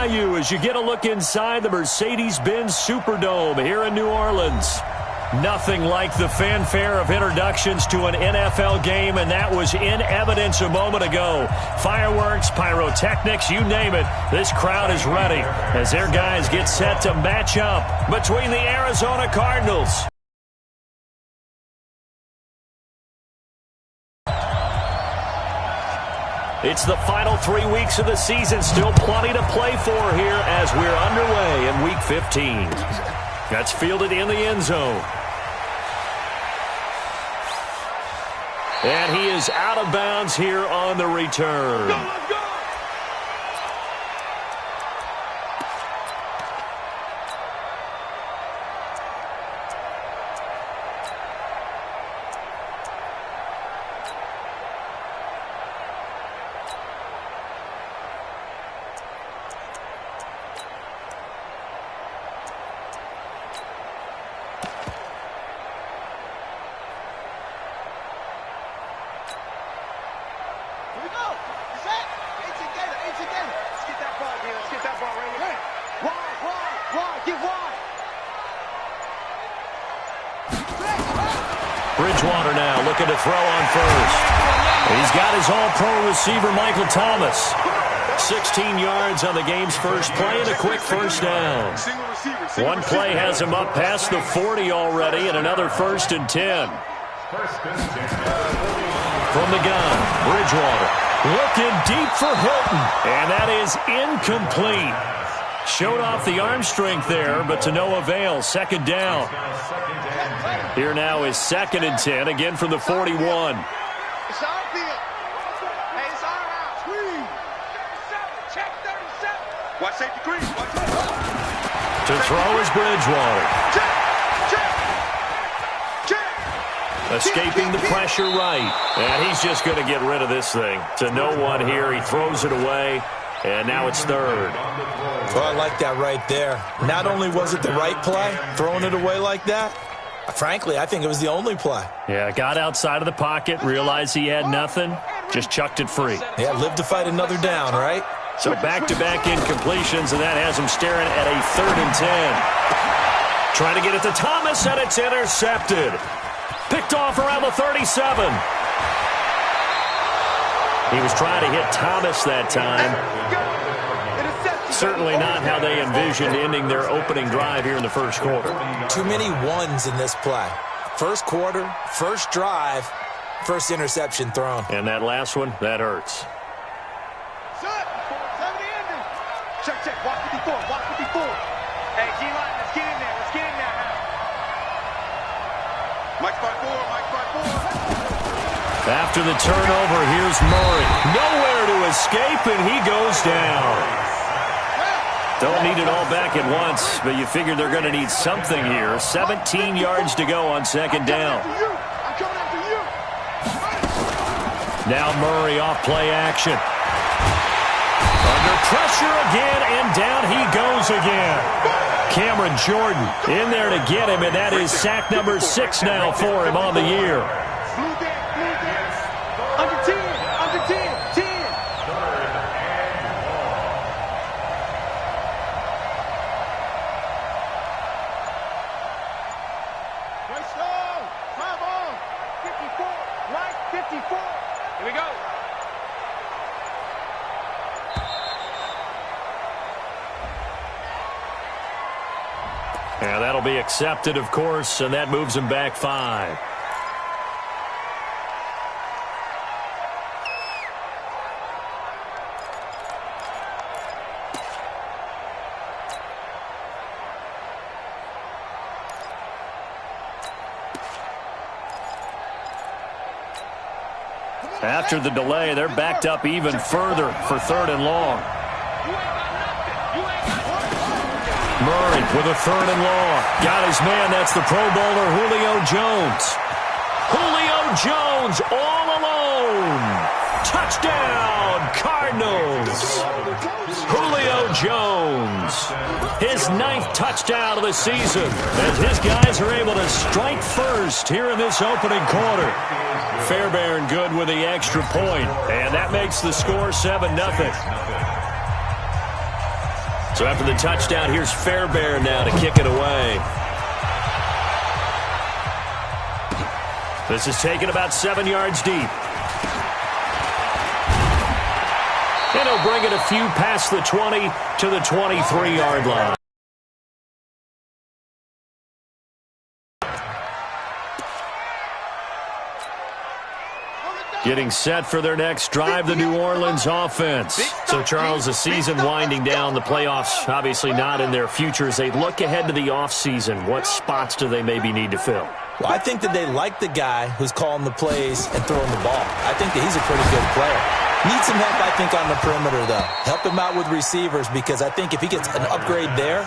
value as you get a look inside the Mercedes-Benz Superdome here in New Orleans. Nothing like the fanfare of introductions to an NFL game, and that was in evidence a moment ago. Fireworks, pyrotechnics, you name it. This crowd is ready as their guys get set to match up between the Arizona Cardinals. It's the final 3 weeks of the season. Still plenty to play for here as we're underway in Week 15. That's fielded in the end zone. And he is out of bounds here on the return. Let's go! Bridgewater now looking to throw on first. He's got his all-pro receiver, Michael Thomas. 16 yards on the game's first play and a quick first down. One play has him up past the 40 already and another 1st and 10. From the gun, Bridgewater looking deep for Hilton. And that is incomplete. Showed off the arm strength there, but to no avail. Second down. Here now is 2nd and 10, again from the 41. It's our field. Hey, it's our house. 37. Check 37. Watch safety green. Watch it. To throw is Bridgewater. Escaping the pressure right. And he's just going to get rid of this thing. To no one here. He throws it away. And now it's 3rd. Well, I like that right there. Not only was it the right play, throwing it away like that, frankly, I think it was the only play. Yeah, got outside of the pocket, realized he had nothing, just chucked it free. Yeah, live to fight another down, right? So back-to-back incompletions, and that has him staring at a 3rd and 10. Trying to get it to Thomas, and it's intercepted. Picked off around the 37. He was trying to hit Thomas that time. Certainly not how they envisioned ending their opening drive here in the first quarter. Too many ones in this play. First quarter, first drive, first interception thrown. And that last one, that hurts. Check, check. Watch 54. Watch 54. Hey, G-Line, let's get in there. Let's get in there. Mike 5-4. Mike 5-4. After the turnover, here's Murray. Nowhere to escape, and he goes down. Don't need it all back at once, but you figure they're going to need something here. 17 yards to go on 2nd down. Now Murray off play action. Under pressure again, and down he goes again. Cameron Jordan in there to get him, and that is sack number 6 now for him on the year. Under 10. Under 10. 10. Nice slow. 5 on. 54. Right 54. Here we go. Yeah, that'll be accepted, of course, and that moves him back 5. After the delay, they're backed up even further for 3rd and long. Murray with a 3rd and long. Got his man. That's the Pro Bowler Julio Jones. Julio Jones all alone. Touchdown, Cardinals. Julio Jones. His 9th touchdown of the season as his guys are able to strike first here in this opening quarter. Fairbairn good with the extra point, and that makes the score 7-0. So after the touchdown, here's Fairbairn now to kick it away. This is taken about 7 yards deep. And he'll bring it a few past the 20 to the 23-yard line. Getting set for their next drive, the New Orleans offense. So, Charles, the season winding down, the playoffs obviously not in their future. As they look ahead to the offseason, what spots do they maybe need to fill? Well, I think that they like the guy who's calling the plays and throwing the ball. I think that he's a pretty good player. Needs some help, I think, on the perimeter, though. Help him out with receivers, because I think if he gets an upgrade there,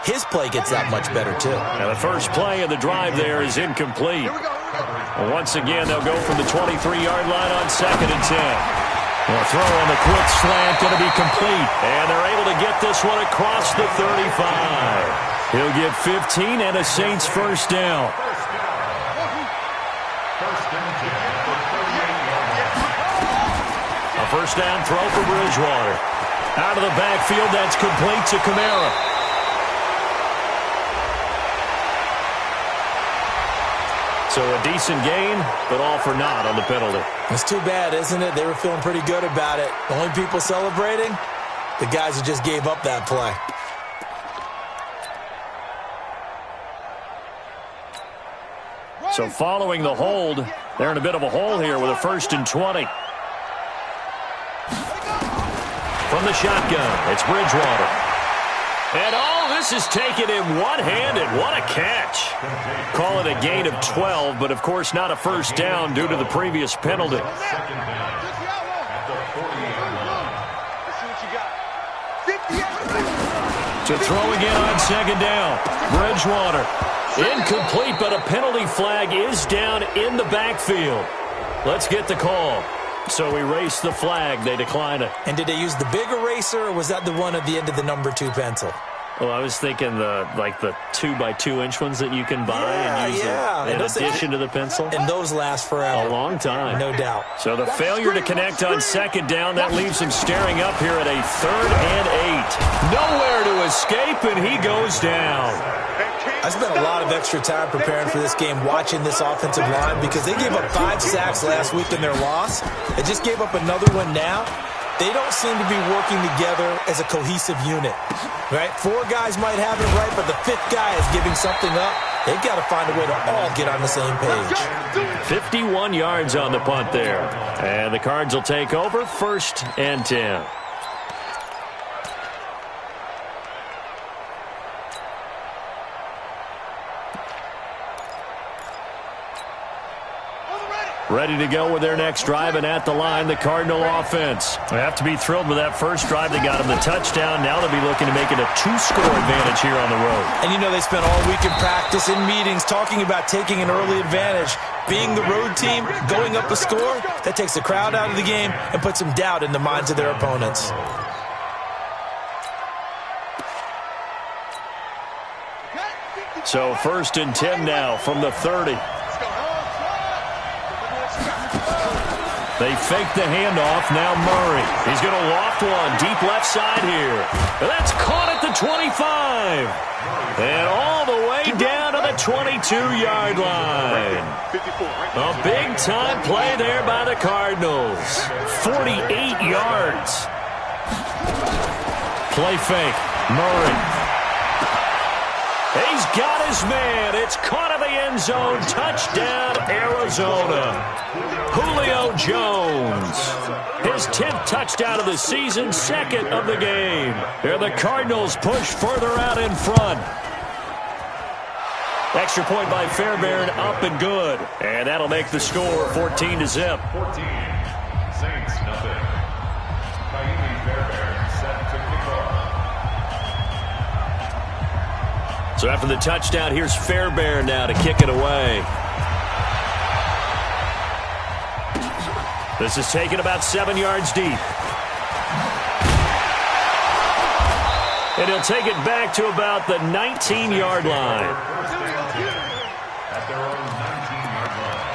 his play gets that much better, too. Now, the first play of the drive there is incomplete. Well, once again, they'll go from the 23-yard line on 2nd and 10. The throw on the quick slant going to be complete, and they're able to get this one across the 35. He'll get 15 and a Saints first down. A first down throw for Bridgewater. Out of the backfield, that's complete to Kamara. So a decent gain, but all for naught on the penalty. It's too bad, isn't it? They were feeling pretty good about it. The only people celebrating, the guys who just gave up that play. So following the hold, they're in a bit of a hole here with a 1st and 20. From the shotgun, it's Bridgewater. And this is taken in one-handed. What a catch. Call it a gain of 12, but of course not a first down due to the previous penalty. To throw again on 2nd down. Bridgewater. Incomplete, but a penalty flag is down in the backfield. Let's get the call. So erase the flag. They decline it. And did they use the big eraser, or was that the one at the end of the number 2 pencil? Well, I was thinking the 2x2-inch ones that you can buy and use in addition to the pencil. And those last forever. A long time. No doubt. So the failure to connect on 2nd down, that leaves him staring up here at a 3rd and 8. Nowhere to escape, and he goes down. I spent a lot of extra time preparing for this game, watching this offensive line, because they gave up 5 sacks last week in their loss. They just gave up another one now. They don't seem to be working together as a cohesive unit, right? 4 guys might have it right, but the 5th guy is giving something up. They've got to find a way to all get on the same page. 51 yards on the punt there. And the Cards will take over, 1st and 10. Ready to go with their next drive, and at the line, the Cardinal offense. They have to be thrilled with that first drive. They got them the touchdown. Now they'll be looking to make it a 2-score advantage here on the road. And you know, they spent all week in practice, in meetings, talking about taking an early advantage. Being the road team, going up a score, that takes the crowd out of the game and puts some doubt in the minds of their opponents. So 1st and 10 now from the 30. They fake the handoff. Now Murray. He's going to loft one deep left side here. That's caught at the 25. And all the way down to the 22-yard line. A big-time play there by the Cardinals. 48 yards. Play fake. Murray. He's got his man. It's caught in the end zone. Touchdown, Arizona. Julio Jones. His 10th touchdown of the season, 2nd of the game. Here the Cardinals push further out in front. Extra point by Fairbairn, up and good. And that'll make the score 14-0. 14. Saints, nothing. So after the touchdown, here's Fairbairn now to kick it away. This is taken about 7 yards deep. And he'll take it back to about the 19-yard line. At their own 19-yard line.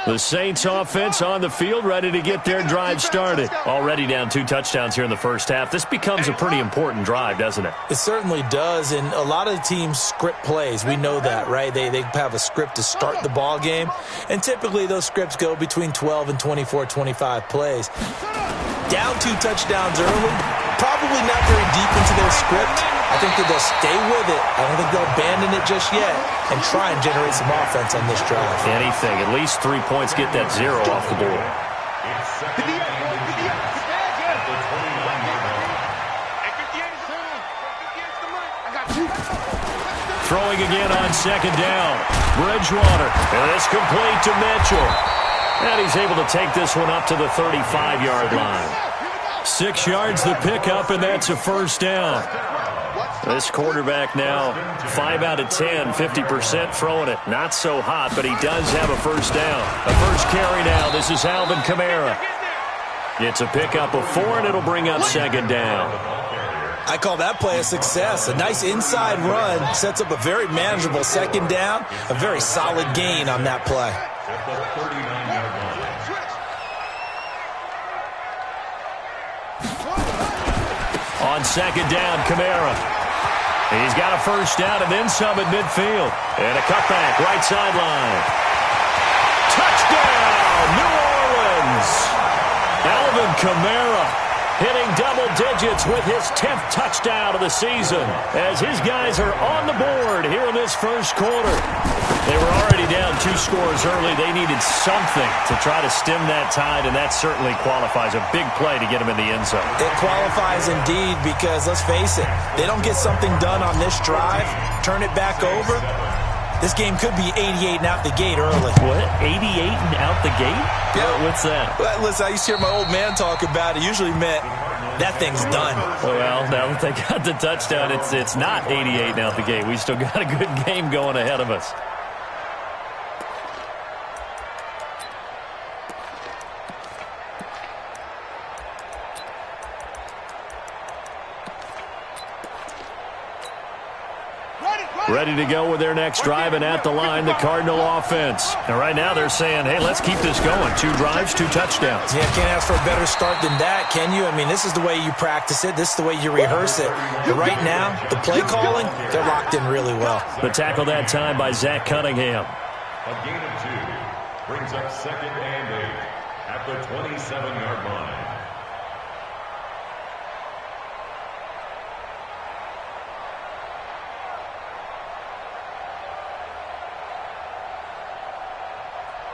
The Saints offense on the field, ready to get their drive started. Already down 2 touchdowns here in the first half. This becomes a pretty important drive, doesn't it? It certainly does, and a lot of teams script plays. We know that, right? They have a script to start the ball game, and typically those scripts go between 12 and 24, 25 plays. Down 2 touchdowns early, probably not very deep into their script. I think that they'll stay with it. I don't think they'll abandon it just yet and try and generate some offense on this drive. Anything. At least 3 points, get that 0 off the board. Throwing again on 2nd down. Bridgewater. And it's complete to Mitchell. And he's able to take this one up to the 35-yard line. 6 yards the pickup, and that's a first down. This quarterback now 5 out of 10, 50% throwing it. Not so hot, but he does have a first down. A first carry now. This is Alvin Kamara. It's a pickup of 4, and it'll bring up 2nd down. I call that play a success. A nice inside run sets up a very manageable 2nd down. A very solid gain on that play. On 2nd down, Kamara. He's got a first down and then some at midfield. And a cutback, right sideline. Touchdown, New Orleans! Alvin Kamara hitting double digits with his 10th touchdown of the season as his guys are on the board here in this first quarter. They were already down 2 scores early. They needed something to try to stem that tide, and that certainly qualifies. A big play to get them in the end zone. It qualifies indeed because, let's face it, they don't get something done on this drive, turn it back over, this game could be 88 and out the gate early. What? 88 and out the gate? Yeah. What's that? Well, listen, I used to hear my old man talk about it. Usually meant that thing's done. Well, now that they got the touchdown, it's not 88 and out the gate. We still got a good game going ahead of us. Ready to go with their next drive, and at the line, the Cardinal offense. And right now they're saying, hey, let's keep this going. 2 drives, 2 touchdowns. Yeah, can't ask for a better start than that, can you? I mean, this is the way you practice it. This is the way you rehearse it. But right now, the play calling, they're locked in really well. The tackle that time by Zach Cunningham. A gain of 2 brings up 2nd and 8 at the 27-yard line.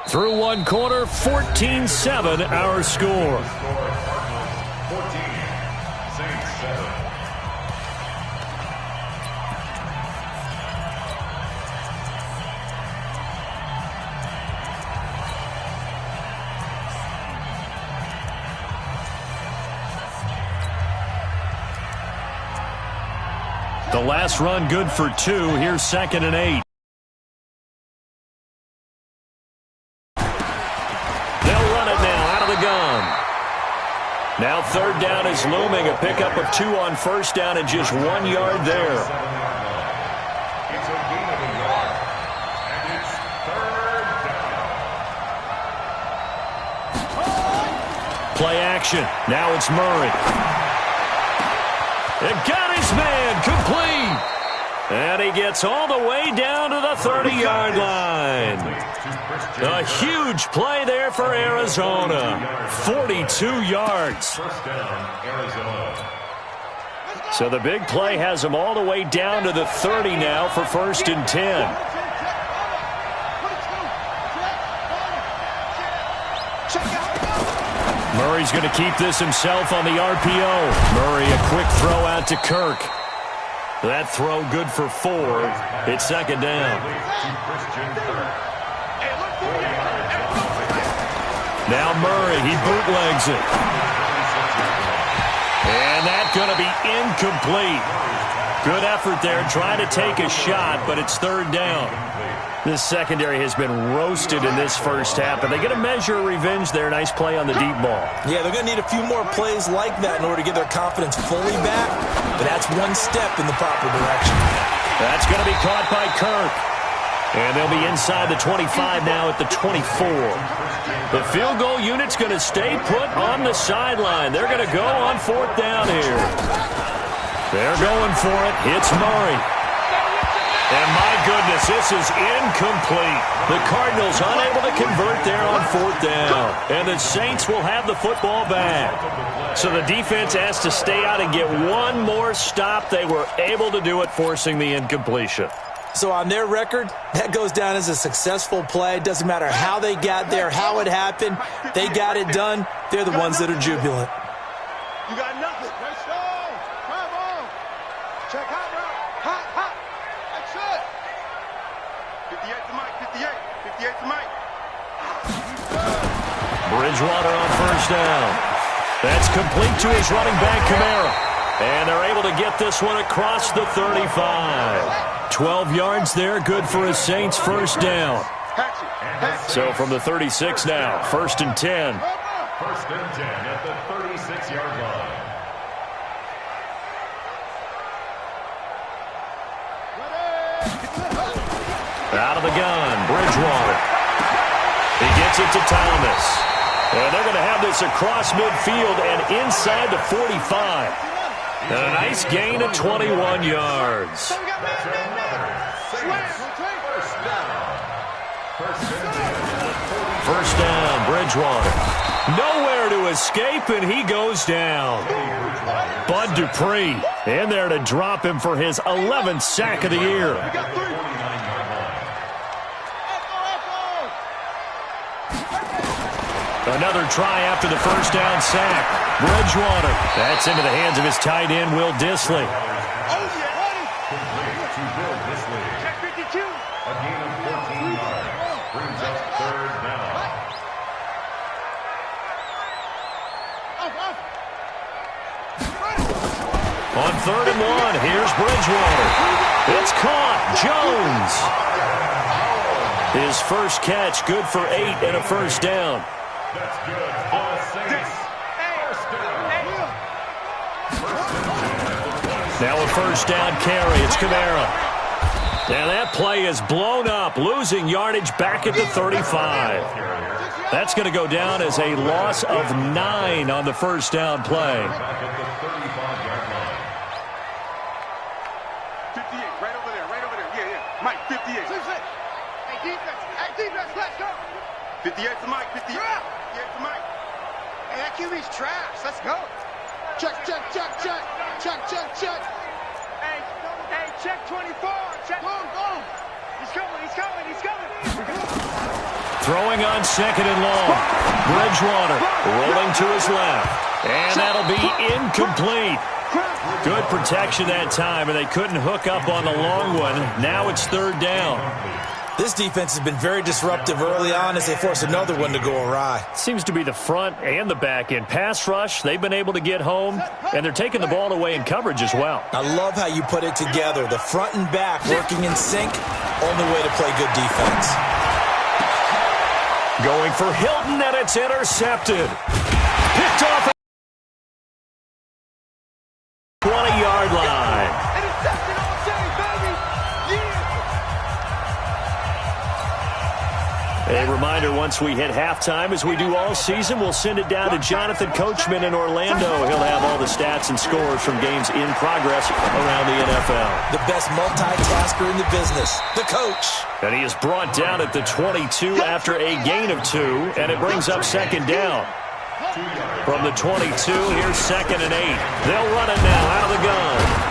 Through 1 quarter, 14-7 our score. 14, Saints 7. The last run good for 2. Here's 2nd and 8. Now 3rd down is looming. A pickup of 2 on 1st down and just 1 yard there. It's a gain of a yard, and it's 3rd down. Play action. Now it's Murray. It got his man complete. And he gets all the way down to the 30-yard line. A huge play there for Arizona. 42 yards. First down, Arizona. So the big play has them all the way down to the 30 now for 1st and 10. Murray's going to keep this himself on the RPO. Murray, a quick throw out to Kirk. That throw good for 4. It's 2nd down. Now Murray, he bootlegs it. And that's going to be incomplete. Good effort there, trying to take a shot, but it's 3rd down. This secondary has been roasted in this first half, and they get a measure of revenge there. Nice play on the deep ball. Yeah, they're going to need a few more plays like that in order to get their confidence fully back, but that's one step in the proper direction. That's going to be caught by Kirk. And they'll be inside the 25 now at the 24. The field goal unit's going to stay put on the sideline. They're going to go on 4th down here. They're going for it. Hits Murray. And my goodness, this is incomplete. The Cardinals unable to convert there on 4th down. And the Saints will have the football back. So the defense has to stay out and get one more stop. They were able to do it, forcing the incompletion. So on their record, that goes down as a successful play. It doesn't matter how they got there, how it happened. They got it done. They're the ones that are jubilant. You got nothing. Let's go. Come on. Check hot route. Hot, hot. That's it. 58 to Mike, 58. 58 to Mike. Bridgewater on 1st down. That's complete to his running back, Kamara. And they're able to get this one across the 35. 12 yards there, good for a Saints 1st down. So from the 36 now, 1st and 10. 1st and 10 at the 36-yard line. Out of the gun, Bridgewater. He gets it to Thomas. And they're going to have this across midfield and inside the 45. And a nice gain of 21 yards. First down, Bridgewater. Nowhere to escape, and he goes down. Bud Dupree in there to drop him for his 11th sack of the year. Another try after the 1st down sack. Bridgewater. That's into the hands of his tight end, Will Dissly. A gain of 14 yards. Brings up 3rd down. On 3rd and 1, here's Bridgewater. It's caught. Jones. His first catch, good for 8 and a 1st down. That's good for the Saints. 1st down. Now a 1st down carry. It's Kamara. And that play is blown up, losing yardage back at the 35. That's going to go down as a loss of 9 on the 1st down play. Back at the 35-yard line. 58, right over there. Yeah. Mike, 58. Hey, defense, let's go. 58 to Mike, 58. 58 to Mike. Hey, that QB's trash. Let's go. Check. Hey, check 24. Check. Go. He's coming. Throwing on 2nd and long. Bridgewater rolling to his left. And that'll be incomplete. Good protection that time, and they couldn't hook up on the long one. Now it's 3rd down. This defense has been very disruptive early on as they force another one to go awry. Seems to be the front and the back end. Pass rush, they've been able to get home, and they're taking the ball away in coverage as well. I love how you put it together. The front and back working in sync, only way to play good defense. Going for Hilton, and it's intercepted. Picked off at the 20-yard line. Interception all day, baby. A reminder, once we hit halftime, as we do all season, we'll send it down to Jonathan Coachman in Orlando. He'll have all the stats and scores from games in progress around the NFL. The best multitasker in the business, the coach. And he is brought down at the 22 after a gain of 2, and it brings up 2nd down. From the 22, here's 2nd and 8. They'll run it now out of the gun.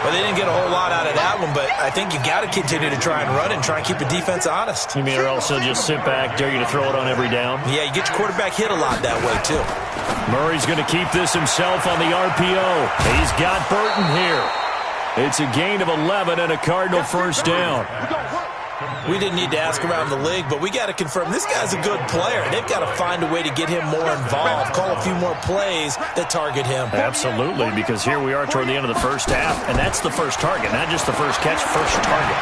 Well, they didn't get a whole lot out of that one, but I think you got to continue to try and run and try and keep the defense honest. You mean or also just sit back, dare you to throw it on every down? Yeah, you get your quarterback hit a lot that way, too. Murray's going to keep this himself on the RPO. He's got Burton here. It's a gain of 11 and a Cardinal 1st down. We didn't need to ask around the league, but we got to confirm this guy's a good player. They've got to find a way to get him more involved, call a few more plays that target him. Absolutely, because here we are toward the end of the 1st half, and that's the first target, not just the first catch, first target.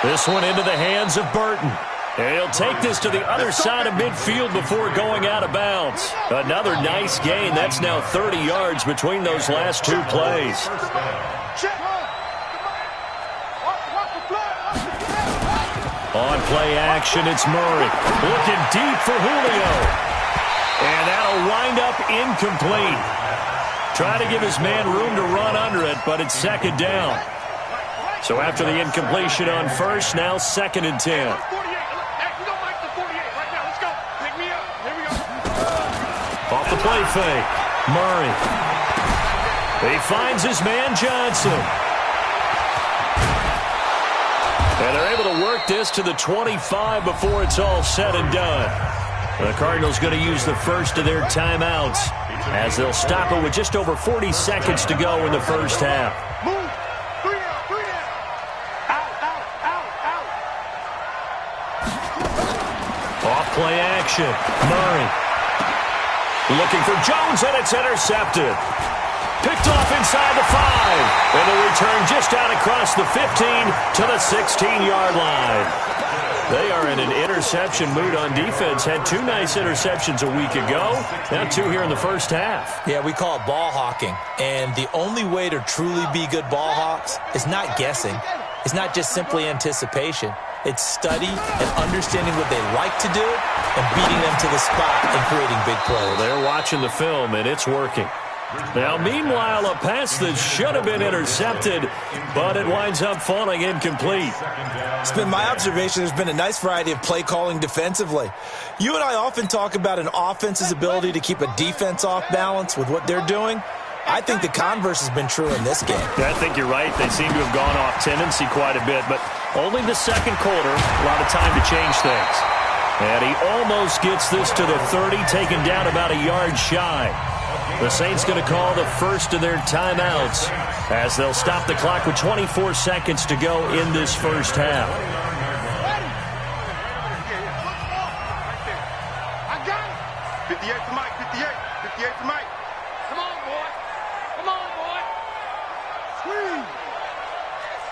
This one into the hands of Burton. And he'll take this to the other side of midfield before going out of bounds. Another nice gain. That's now 30 yards between those last 2 plays. play action. It's Murray looking deep for Julio. And that'll wind up incomplete. Trying to give his man room to run under it, but it's second down. So after the incompletion on first, now 2nd and 10. Off the play fake, Murray. He finds his man Johnson. And they're able to work this to the 25 before it's all said and done. The Cardinals going to use the first of their timeouts as they'll stop it with just over 40 seconds to go in the first half. Off play action, Murray. Looking for Jones, and it's intercepted. Picked off inside the 5. And the return just out across the 15 to the 16-yard line. They are in an interception mood on defense. Had 2 nice interceptions a week ago. Now 2 here in the first half. Yeah, we call it ball hawking. And the only way to truly be good ball hawks is not guessing. It's not just simply anticipation. It's study and understanding what they like to do and beating them to the spot and creating big plays. They're watching the film, and it's working. Now, meanwhile, a pass that should have been intercepted, but it winds up falling incomplete. It's been my observation there's been a nice variety of play calling defensively. You and I often talk about an offense's ability to keep a defense off balance with what they're doing. I think the converse has been true in this game. Yeah, I think you're right. They seem to have gone off tendency quite a bit, but only the second quarter, a lot of time to change things. And he almost gets this to the 30, taken down about a yard shy. The Saints going to call the first of their timeouts as they'll stop the clock with 24 seconds to go in this first half. I got it. 58 to Mike, 58 to Mike. Come on, boy. Come on, boy. Squeeze.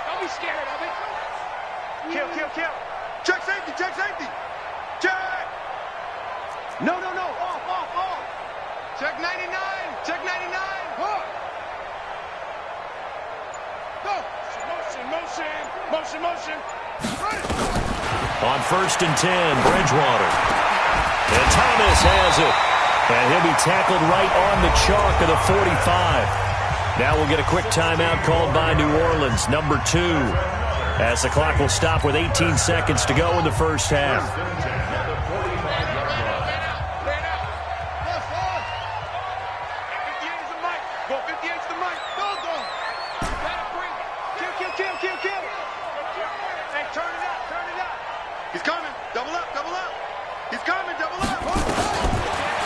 Don't be scared of it. Kill. Check safety. Check. No. Off. Check 99. Go. Motion. On 1st and 10, Bridgewater. And Thomas has it. And he'll be tackled right on the chalk of the 45. Now we'll get a quick timeout called by New Orleans, number 2, as the clock will stop with 18 seconds to go in the first half.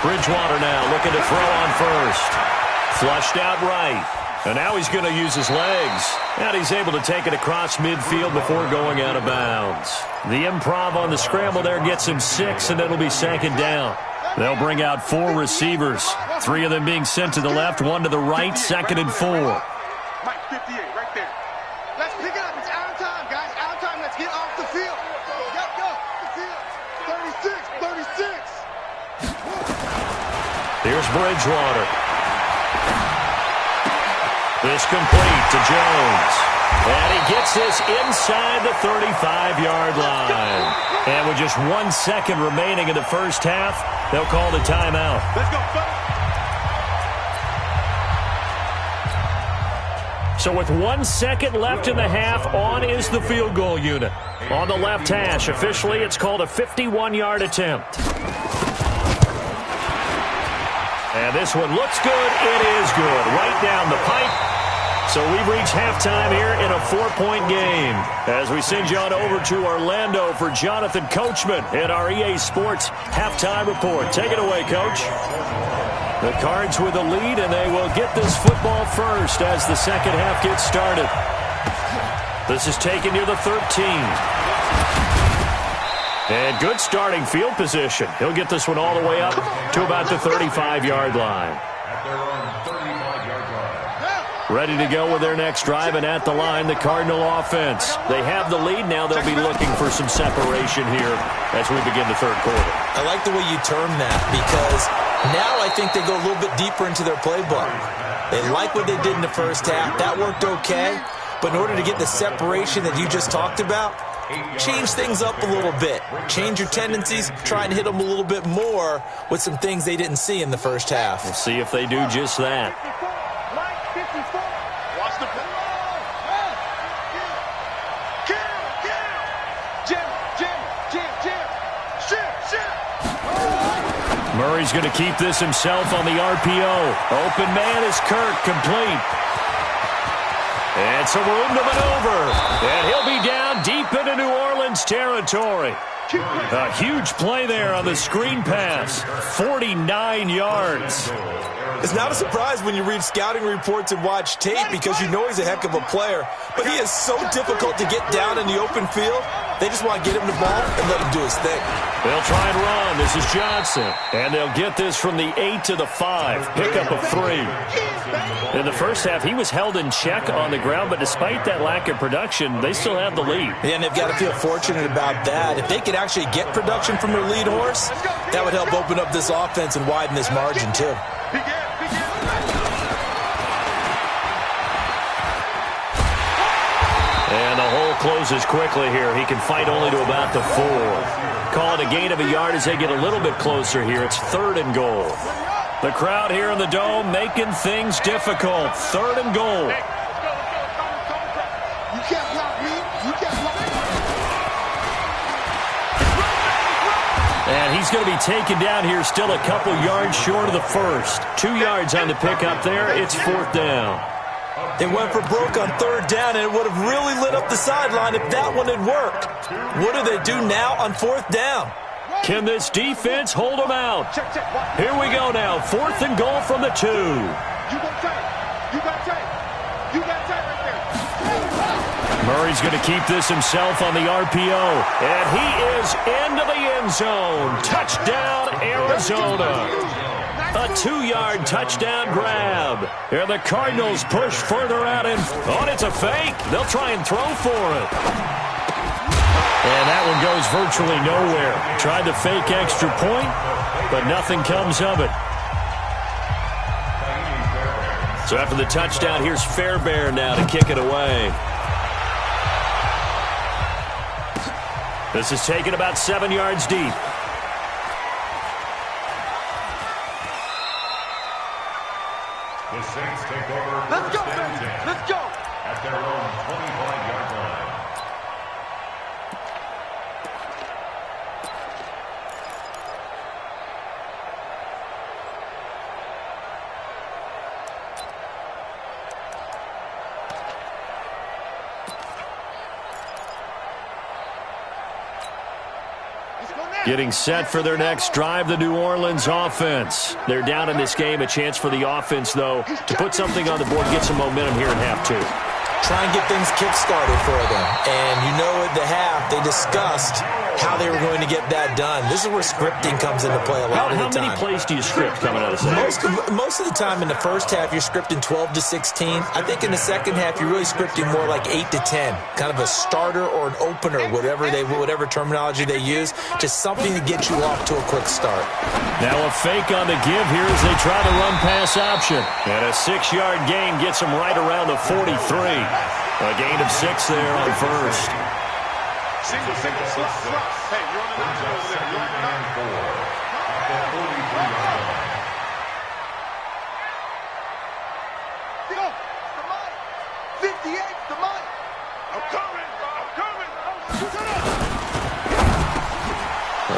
Bridgewater now looking to throw on first. Flushed out right. And now he's going to use his legs. And he's able to take it across midfield before going out of bounds. The improv on the scramble there gets him 6, and it'll be 2nd down. They'll bring out 4 receivers. 3 of them being sent to the left, 1 to the right, 2nd and 4. Mike, 58, right there. Let's pick it up. It's out of time, guys. Out of time. Let's get off the field. Go. The field. 36. Here's Bridgewater. This complete to Jones. And he gets this inside the 35-yard line. And with just 1 second remaining in the first half, they'll call the timeout. Let's go, fellas. So with 1 second left in the half, on is the field goal unit. On the left hash, officially it's called a 51-yard attempt. And this one looks good. It is good. Right down the pipe. So we've reached halftime here in a 4-point game. As we send you on over to Orlando for Jonathan Coachman in our EA Sports halftime report. Take it away, Coach. The Cards with the lead, and they will get this football first as the second half gets started. This is taken near the 13. And good starting field position. He'll get this one all the way up to about the 35-yard line. Ready to go with their next drive, and at the line, the Cardinal offense. They have the lead now. They'll be looking for some separation here as we begin the third quarter. I like the way you term that, because now I think they go a little bit deeper into their playbook. They like what they did in the first half. That worked okay. But in order to get the separation that you just talked about, change things up a little bit. Change your tendencies, try and hit them a little bit more with some things they didn't see in the first half. We'll see if they do just that. Watch the play. Murray's going to keep this himself on the RPO. Open man is Kirk, complete. And some room to maneuver. And he'll be down deep into New Orleans territory. A huge play there on the screen pass. 49 yards. It's not a surprise when you read scouting reports and watch tape because you know he's a heck of a player. But he is so difficult to get down in the open field. They just want to get him the ball and let him do his thing. They'll try and run. This is Johnson. And they'll get this from the 8 to the 5. Pickup of 3. In the first half, he was held in check on the ground, but despite that lack of production, they still have the lead. And they've got to feel fortunate about that. If they could actually get production from their lead horse, that would help open up this offense and widen this margin too. And the hole closes quickly here. He can fight only to about the 4. Call it a gain of a yard as they get a little bit closer here. It's 3rd and goal. The crowd here in the Dome making things difficult. 3rd and goal. You can't block me. You can't block me. And he's going to be taken down here, still a couple yards short of the first. 2 yards on the pickup there. It's 4th down. They went for broke on 3rd down, and it would have really lit up the sideline if that one had worked. What do they do now on 4th down? Can this defense hold them out? Here we go now. 4th and goal from the 2. You got tight. You got tight. You got tight right there. Murray's going to keep this himself on the RPO. And he is into the end zone. Touchdown, Arizona. A 2-yard touchdown grab. And the Cardinals push further out in. Oh, it's a fake. They'll try and throw for it. And that one goes virtually nowhere. Tried the fake extra point, but nothing comes of it. So after the touchdown, here's Fairbairn now to kick it away. This is taken about 7 yards deep. The Saints take over. Let's go, first and baby. 10 Let's go. at their own 25-yard line. Getting set for their next drive, the New Orleans offense. They're down in this game. A chance for the offense, though, to put something on the board, get some momentum here in half 2. Try and get things kick-started for them. And you know at the half, they discussed how they were going to get that done. This is where scripting comes into play a lot of the time. How many plays do you script coming out of the Most of the time in the first half, you're scripting 12 to 16. I think in the second half, you're really scripting more like 8 to 10. Kind of a starter or an opener, whatever terminology they use. Just something to get you off to a quick start. Now a fake on the give here as they try to run pass option. And a 6-yard gain gets them right around the 43. A gain of 6 there on first. Single, slot. Hey, you're on the nine over there. You're on the nine. At the 43-yard line. Get up. The money. 58, the money. I'm coming.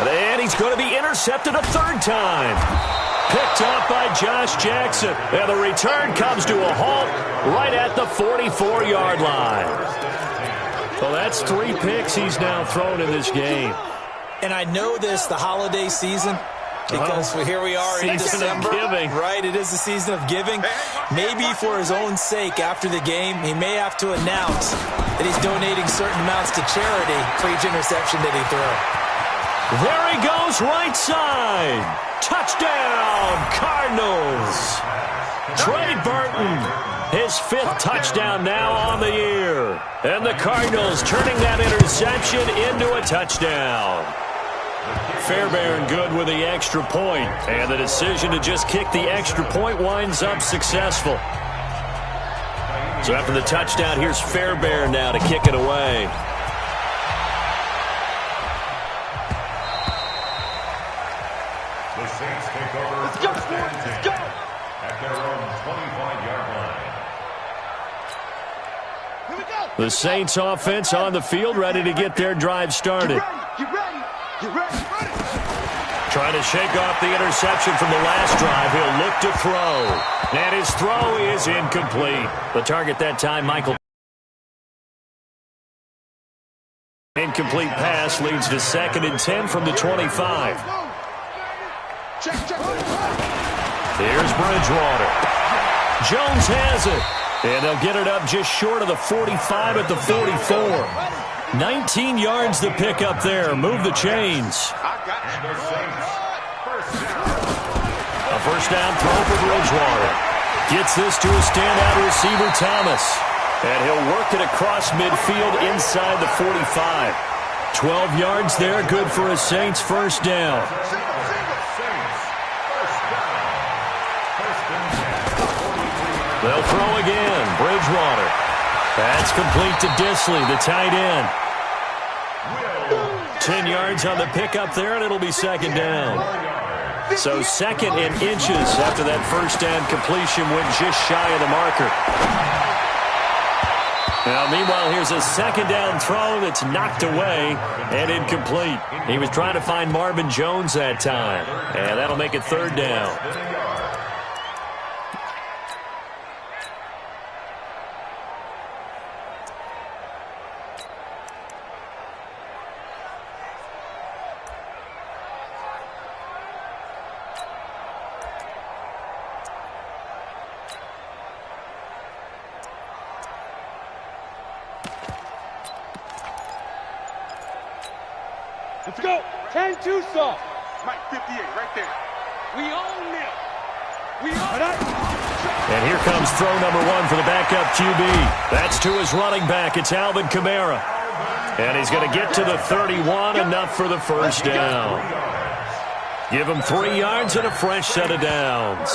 And he's going to be intercepted a 3rd time. Picked up by Josh Jackson. And the return comes to a halt right at the 44-yard line. Well, that's 3 picks he's now thrown in this game. And I know this, the holiday season, because here we are in December. Season of giving. Right, it is the season of giving. Maybe for his own sake, after the game, he may have to announce that he's donating certain amounts to charity for each interception that he throws. There he goes, right side. Touchdown, Cardinals. Trey Burton, his 5th touchdown now on the year. And the Cardinals turning that interception into a touchdown. Fairbairn good with the extra point. And the decision to just kick the extra point winds up successful. So after the touchdown, here's Fairbairn now to kick it away. The Saints offense on the field, ready to get their drive started. Get ready. Get ready. Trying to shake off the interception from the last drive. He'll look to throw. And his throw is incomplete. The target that time, Michael. Incomplete pass leads to 2nd and 10 from the 25. Here's Bridgewater. Jones has it. And they'll get it up just short of the 45 at the 44. 19 yards to pick up there. Move the chains. A first down throw for Bridgewater. Gets this to a standout receiver, Thomas. And he'll work it across midfield inside the 45. 12 yards there, good for a Saints first down. They'll throw again. Bridgewater. That's complete to Disley, the tight end. 10 yards on the pickup there, and it'll be 2nd down. So 2nd and inches after that first down completion went just shy of the marker. Now, meanwhile, here's a 2nd down throw that's knocked away and incomplete. He was trying to find Marvin Jones that time, and that'll make it 3rd down. Let's go. 10-2 soft. Mike 58 right there. We own them. We own it. And here comes throw number 1 for the backup QB. That's to his running back. It's Alvin Kamara. And he's going to get to the 31, enough for the first down. Give him 3 yards and a fresh set of downs.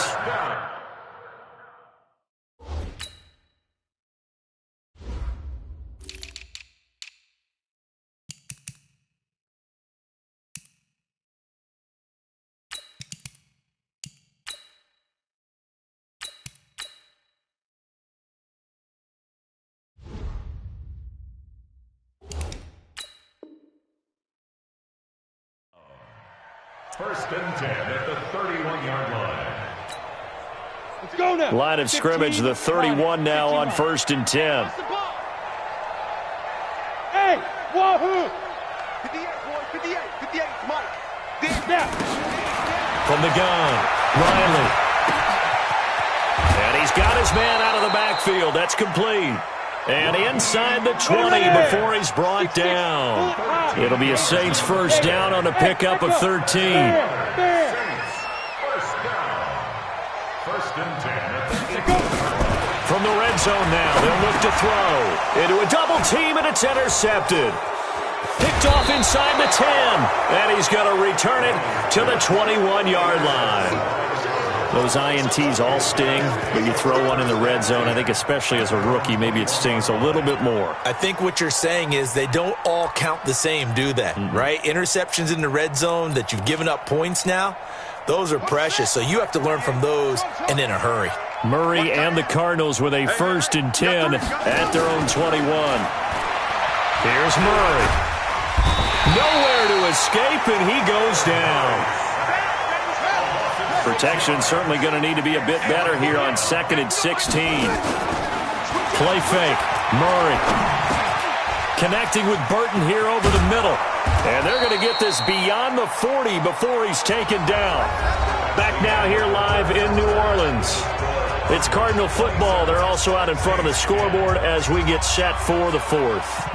First and 10 at the 31-yard line. Let's go now. Line of scrimmage, the 31 now on 1st and 10. Hey, wahoo! 58, boy, 58, 58, Mike. There. From the gun, Riley. And he's got his man out of the backfield. That's complete. And inside the 20 before he's brought down. It'll be a Saints first down on a pickup of 13. Saints first down. 1st and 10. From the red zone now, they'll look to throw. Into a double team, and it's intercepted. Picked off inside the 10. And he's going to return it to the 21-yard line. Those INTs all sting, but you throw one in the red zone, I think especially as a rookie, maybe it stings a little bit more. I think what you're saying is they don't all count the same, do they? Right? Interceptions in the red zone that you've given up points now, those are precious, so you have to learn from those and in a hurry. Murray and the Cardinals with a 1st and 10 at their own 21. Here's Murray. Nowhere to escape, and he goes down. Protection certainly going to need to be a bit better here on 2nd and 16. Play fake. Murray connecting with Burton here over the middle. And they're going to get this beyond the 40 before he's taken down. Back now here live in New Orleans. It's Cardinal football. They're also out in front of the scoreboard as we get set for the 4th.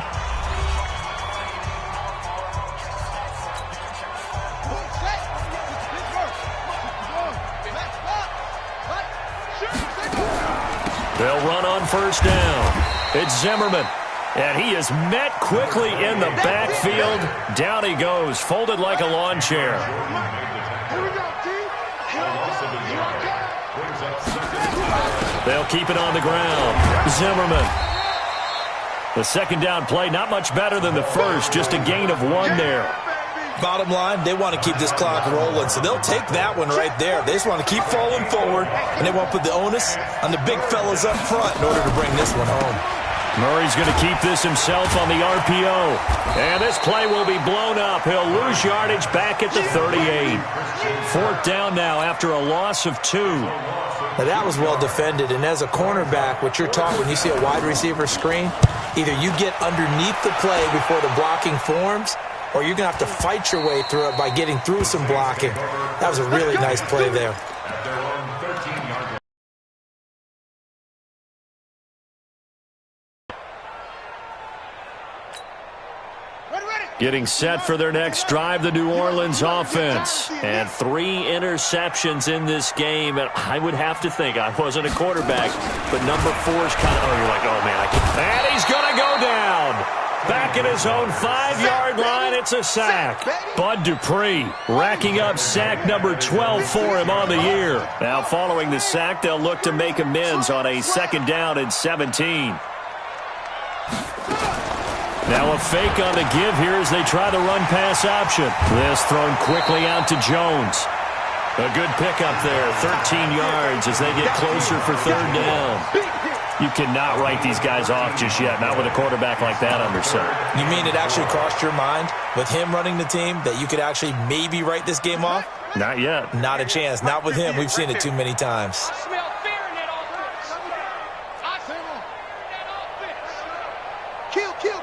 They'll run on first down. It's Zimmerman. And he is met quickly in the backfield. Down he goes, folded like a lawn chair. They'll keep it on the ground. Zimmerman. The 2nd down play, not much better than the first, just a gain of 1 there. Bottom line, they want to keep this clock rolling, so they'll take that one right there. They just want to keep falling forward, and they want to put the onus on the big fellas up front in order to bring this one home. Murray's going to keep this himself on the RPO. And this play will be blown up. He'll lose yardage back at the 38. Fourth down now after a loss of 2. Now that was well defended, and as a cornerback, what you're taught when you see a wide receiver screen, either you get underneath the play before the blocking forms, or you're going to have to fight your way through it by getting through some blocking. That was a really nice play there. Getting set for their next drive, the New Orleans offense. And 3 interceptions in this game. And I would have to think, I wasn't a quarterback, but number 4 is kind of, you're like, oh, man, I can't. And he's going to go down. Back at his own 5-yard line, it's a sack. Bud Dupree racking up sack number 12 for him on the year. Now following the sack, they'll look to make amends on a 2nd down and 17. Now a fake on the give here as they try the run-pass option. This thrown quickly out to Jones. A good pickup there, 13 yards as they get closer for 3rd down. You cannot write these guys off just yet, not with a quarterback like that under center. You mean it actually crossed your mind with him running the team that you could actually maybe write this game off? Not yet. Not a chance. Not with him. We've seen it too many times.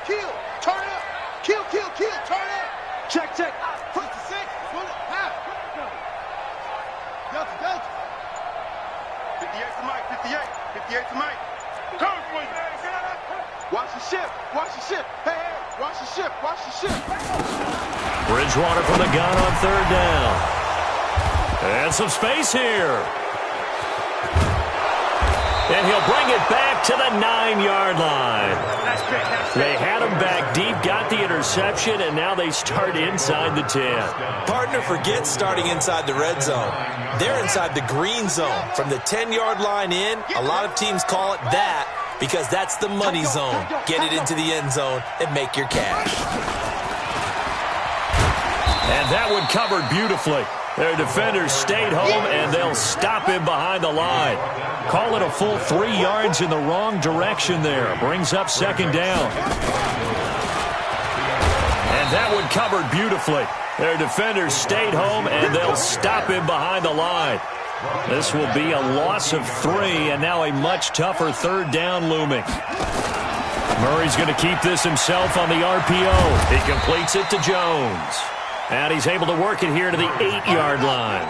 Kill. Turn up. Kill. Turn up. Check. First to 6. Pull it. Half. Delta. 58 to Mike. 58 to Mike. Come, boys. Watch the ship. Hey. Watch the ship. Bridgewater from the gun on 3rd down. And some space here. And he'll bring it back to the 9-yard line. They had him back deep, got the interception, and now they start inside the 10. Partner forgets starting inside the red zone. They're inside the green zone. From the 10-yard line in, a lot of teams call it that because that's the money zone. Get it into the end zone and make your cash. And that one covered beautifully. Their defenders stayed home, and they'll stop him behind the line. Call it a full 3 yards in the wrong direction there. Brings up 2nd down. And that one covered beautifully. Their defenders stayed home, and they'll stop him behind the line. This will be a loss of 3, and now a much tougher 3rd down looming. Murray's going to keep this himself on the RPO. He completes it to Jones. And he's able to work it here to the 8-yard line.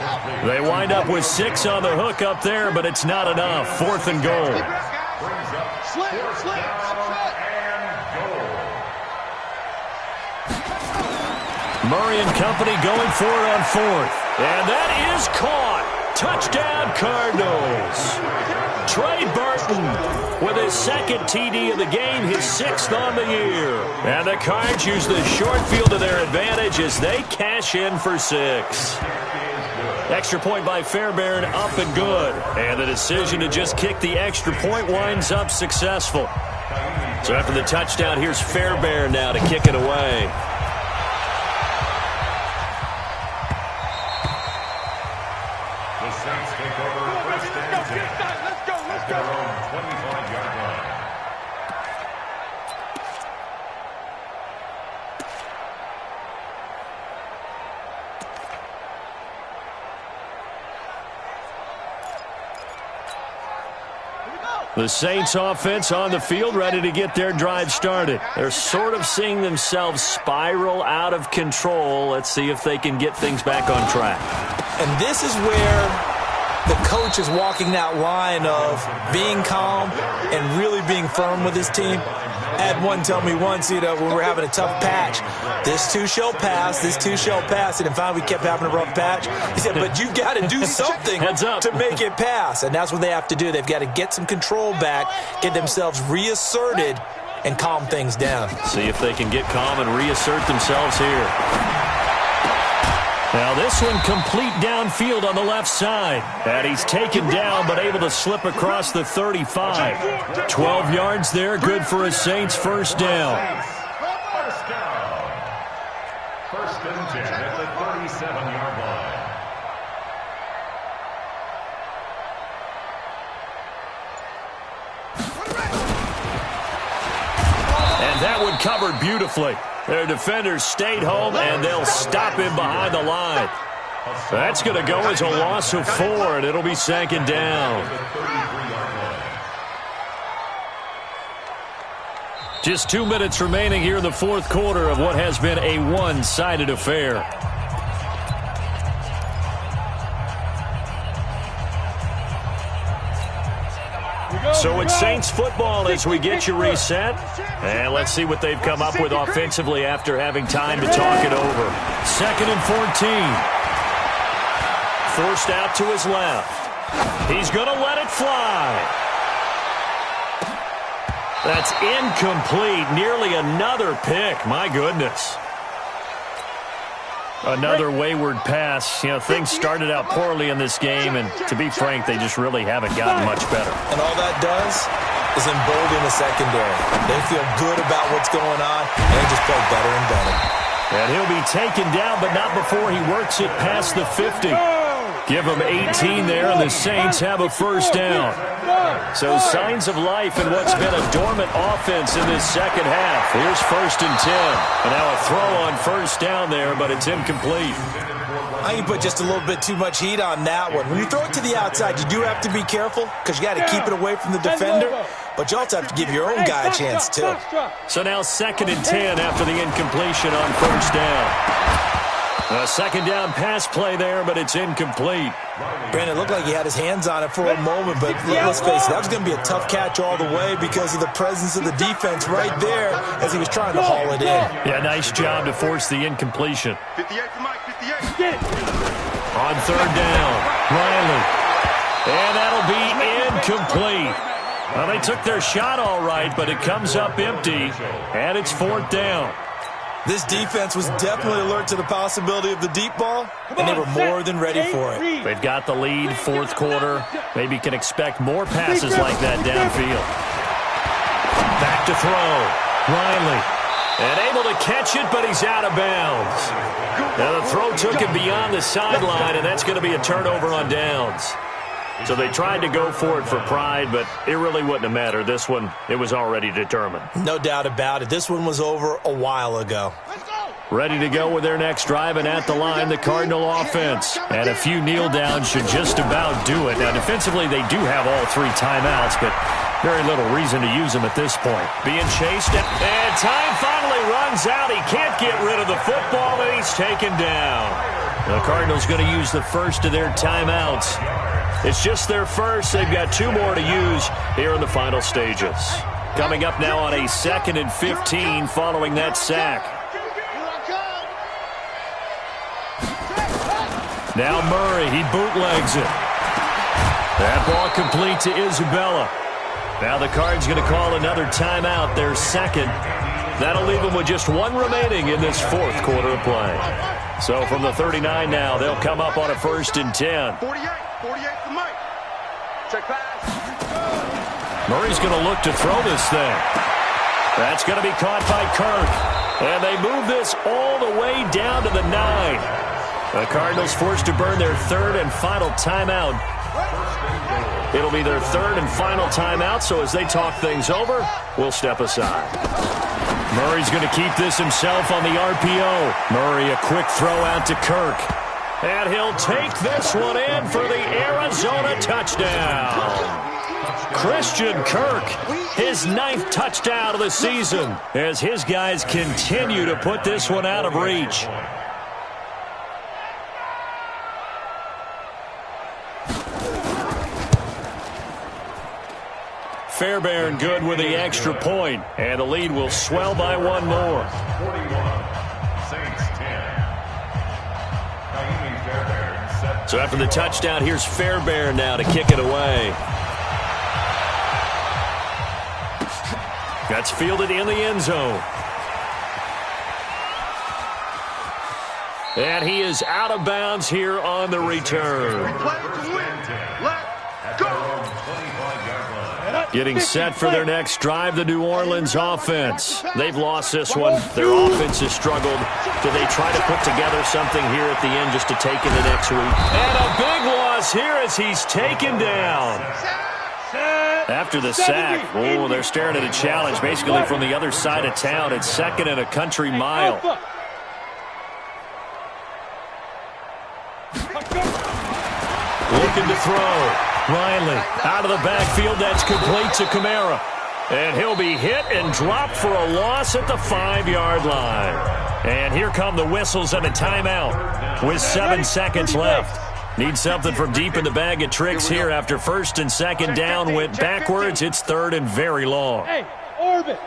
They wind up with 6 on the hook up there, but it's not enough. 4th and goal. Murray and company going for it on 4th. And that is caught. Touchdown, Cardinals. Trey Burton with his 2nd TD of the game, his 6th on the year. And the Cards use the short field to their advantage as they cash in for 6. Extra point by Fairbairn, up and good. And the decision to just kick the extra point winds up successful. So after the touchdown, here's Fairbairn now to kick it away. The Saints take over 1st and 10. At their own 25-yard line. The Saints offense on the field, ready to get their drive started. They're sort of seeing themselves spiral out of control. Let's see if they can get things back on track. And this is where the coach is walking that line of being calm and really being firm with his team. I had one tell me once, when we're having a tough patch, this too shall pass, and finally we kept having a rough patch. He said, but you got to do something to make it pass, and that's what they have to do. They've got to get some control back, get themselves reasserted, and calm things down. See if they can get calm and reassert themselves here. Now this one complete downfield on the left side. And he's taken down but able to slip across the 35. 12 yards there, good for a Saints 1st down. 1st and 10 at the 37-yard line. That one covered beautifully. Their defenders stayed home, and they'll stop him behind the line. That's going to go as a loss of 4, and it'll be second down. Just 2 minutes remaining here in the fourth quarter of what has been a one-sided affair. So it's Saints football as we get you reset. And let's see what they've come up with offensively after having time to talk it over. 2nd and 14. Forced out to his left. He's going to let it fly. That's incomplete. Nearly another pick. My goodness. Another wayward pass. You know, things started out poorly in this game, and to be frank, they just really haven't gotten much better. And all that does is embolden the secondary. They feel good about what's going on, and they just play better and better. And he'll be taken down, but not before he works it past the 50. Give him 18 there, and the Saints have a first down. So signs of life in what's been a dormant offense in this second half. Here's 1st and 10. And now a throw on first down there, but it's incomplete. I think you put just a little bit too much heat on that one. When you throw it to the outside, you do have to be careful because you got to keep it away from the defender. But you also have to give your own guy a chance, too. So now 2nd and 10 after the incompletion on first down. A second down pass play there, but it's incomplete. Brandon, it looked like he had his hands on it for a moment, but let's face it, that was going to be a tough catch all the way because of the presence of the defense right there as he was trying to haul it in. Yeah, nice job to force the incompletion. 58 to Mike, 58. On third down, Riley. And that'll be incomplete. Well, they took their shot all right, but it comes up empty, and it's 4th down. This defense was definitely alert to the possibility of the deep ball, and they were more than ready for it. They've got the lead, fourth quarter. Maybe can expect more passes like that downfield. Back to throw. Riley. And able to catch it, but he's out of bounds. Now the throw took him beyond the sideline, and that's going to be a turnover on downs. So they tried to go for it for pride, but it really wouldn't have mattered. This one, it was already determined. No doubt about it. This one was over a while ago. Ready to go with their next drive, and at the line, the Cardinal offense. And a few kneel downs should just about do it. Now, defensively, they do have all 3 timeouts, but very little reason to use them at this point. Being chased, and time finally runs out. He can't get rid of the football, and he's taken down. The Cardinals going to use the first of their timeouts. It's just their first. They've got 2 more to use here in the final stages. Coming up now on a 2nd and 15 following that sack. Now Murray, he bootlegs it. That ball complete to Isabella. Now the Cards going to call another timeout, their second. That'll leave them with just 1 remaining in this fourth quarter of play. So from the 39 now, they'll come up on a 1st and 10. 48 to Mike. Check pass. Murray's going to look to throw this thing. That's going to be caught by Kirk. And they move this all the way down to the 9. The Cardinals forced to burn their 3rd and final timeout. It'll be their 3rd and final timeout, so as they talk things over, we'll step aside. Murray's going to keep this himself on the RPO. Murray, a quick throw out to Kirk. And he'll take this one in for the Arizona touchdown. Christian Kirk, his 9th touchdown of the season, as his guys continue to put this one out of reach. Fairbairn good with the extra point, and the lead will swell by 1 more. 41, Saints 10. So after the touchdown, here's Fairbairn now to kick it away. That's fielded in the end zone. And he is out of bounds here on the return. Play to win. Let's go. Getting set for their next drive, the New Orleans offense. They've lost this one. Their offense has struggled. Do they try to put together something here at the end just to take into next week? And a big loss here as he's taken down. Set. After the sack, oh, they're staring at a challenge basically from the other side of town. It's 2nd and a country mile. Looking to throw. Riley out of the backfield. That's complete to Kamara. And he'll be hit and dropped for a loss at the 5-yard line. And here come the whistles and a timeout with 7 seconds left. Need something from deep in the bag of tricks here after 1st and 2nd down went backwards. It's 3rd and very long. Hey, orbit.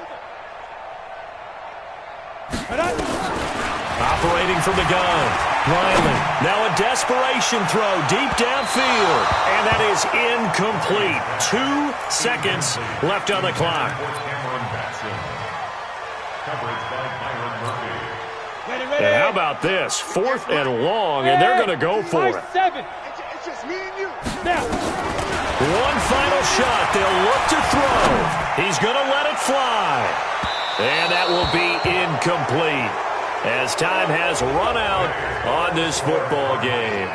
Operating from the gun. Riley, now a desperation throw deep downfield. And that is incomplete. 2 seconds left on the clock. And how about this? 4th and long, and they're going to go for it. 7. It's just me and you. Now. One final shot. They'll look to throw. He's going to let it fly. And that will be incomplete, as time has run out on this football game.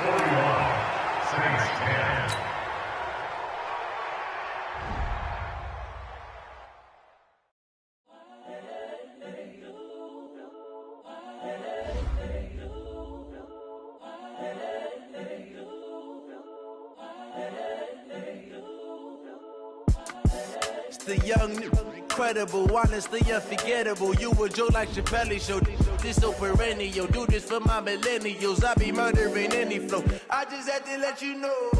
The young, incredible, honestly unforgettable. You a Joe like Chappelle show. This so perennial. Do this for my millennials. I be murdering any flow. I just had to let you know.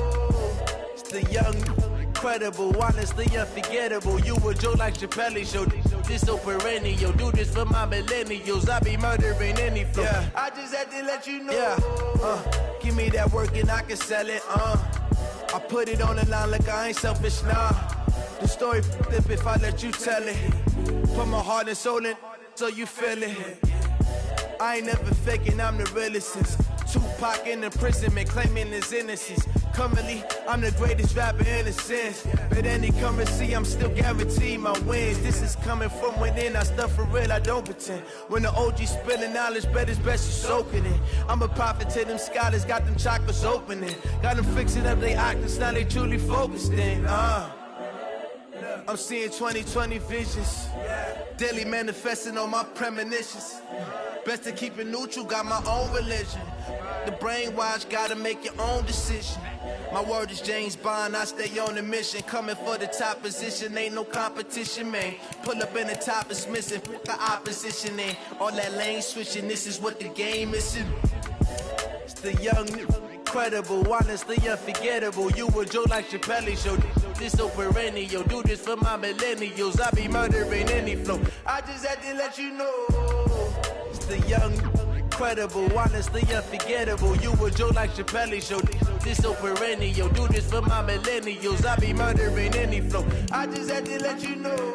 It's the young, incredible, honestly unforgettable. You a Joe like Chappelle show. This so perennial. Do this for my millennials. I be murdering any flow. Yeah. I just had to let you know. Yeah. Give me that work and I can sell it. I put it on the line like I ain't selfish, nah. The story flip if I let you tell it. Put my heart and soul in so you feel it. I ain't never faking, I'm the realest since Tupac in imprisonment, claiming his innocence. Currently, I'm the greatest rapper in a sense. But any currency, I'm still guaranteed my wins. This is coming from within, I stuff for real, I don't pretend. When the OG spilling knowledge, bet it's best you soaking it. I'm a prophet to them scholars, got them chakras opening. Got them fixing up they octaves, now they truly focused in. I'm seeing 2020 visions. Daily manifesting on my premonitions. Best to keep it neutral, got my own religion. The brainwash, gotta make your own decision. My word is James Bond, I stay on the mission. Coming for the top position, ain't no competition, man. Pull up in the top, it's missing, put the opposition in. All that lane switching, this is what the game is. It's the young, incredible, honestly unforgettable. You a Joe like Chappelle show. This so perennial. Do this for my millennials. I be murdering any flow. I just had to let you know. It's the young, incredible, honestly unforgettable. You a Joe like Chappelle show. This so perennial. Do this for my millennials. I be murdering any flow. I just had to let you know.